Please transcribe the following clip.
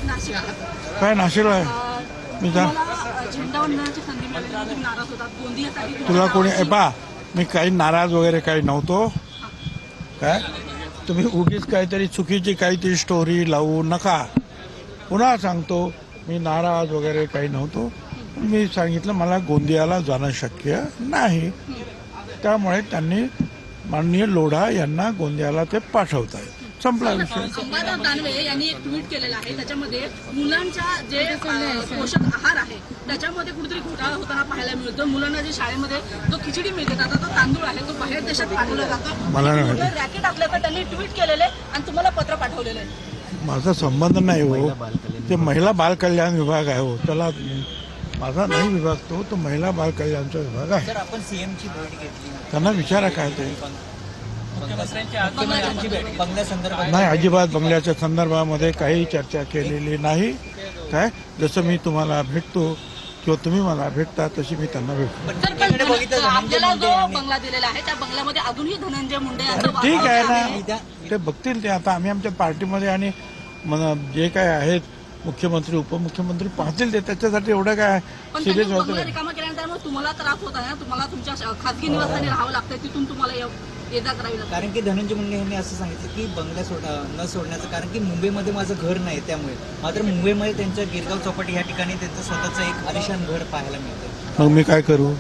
नाशिक आहात. काय नाशिक आहे मी जा तुम्हाला झेंडावंदनाची संधी मिळाली, तुम्ही नाराज होतात. गोंदियासाठी तुला कोणी पा मी काही नाराज वगैरे काही नव्हतो. काय तुम्ही उगीच काहीतरी चुकीची काहीतरी स्टोरी लावू नका. पुन्हा सांगतो मी नाराज वगैरे काही नव्हतो. मी सांगितलं मला गोंदियाला जाणं शक्य नाही, त्यामुळे त्यांनी माननीय लोढा यांना गोंदियाला ते पाठवत आहेत. संपला विषय. अंबादास दानवे यांनी एक ट्विट केलेलं आहे, त्याच्यामध्ये मुलांच्या जे पोषक आहार आहे त्याच्यामध्ये कुठेतरी घोटाळा होताना पाहायला मिळतो. मुलांना जे शाळेमध्ये जो खिचडी मिळते आता तो तांदूळ आहे तो बाहेर देशात पाठवला जातो. मला नाही माहिती. रॅकेट असल्याचं त्यांनी ट्विट केलेलं आहे आणि तुम्हाला पत्र पाठवलेलं आहे. माझा संबंध नाही हो, ते महिला बाल कल्याण विभाग आहे हो, त्याला माझा नाही विभाग तो महिला बाल कल्याणचा विभाग आहे. सर, आपण सीएमची भेट घेतली, त्यांना विचारा काय ते. बंगल्यासंदर्भात नाही, अजिबात बंगल्याच्या संदर्भामध्ये काही चर्चा केलेली नाही. काय जसं मी तुम्हाला भेटतो किंवा तुम्ही मला भेटता तशी मी त्यांना भेटतो. आपल्याला जो बंगला दिलेला आहे त्या बंगल्यामध्ये अजूनही धनंजय मुंडे यांचं ठीक आहे ना, ते बघतील ते. आता आम्ही आमच्या पार्टीमध्ये आणि जे काय आहेत मुख्यमंत्री उपमुख्यमंत्री पाहतील ते. त्याच्यासाठी एवढं काय सिरियस होतं. बंगला रिकामा केल्यानंतर मग तुम्हाला त्रास होत आहे ना, तुम्हाला तुमच्या खासगी निवासस्थानी राहावं लागतंय, तिथून तुम्हाला ये जा करावी लागते. कारण की धनंजय मुंडे यांनी असं सांगितलं की बंगला न सोडण्याचं कारण की मुंबईमध्ये माझं घर नाही त्यामुळे. मात्र मुंबईमध्ये त्यांच्या गिरगाव चौपाटी या ठिकाणी त्यांचं स्वतःचं एक आलिशान घर पाहायला मिळतं. मग मी काय करू.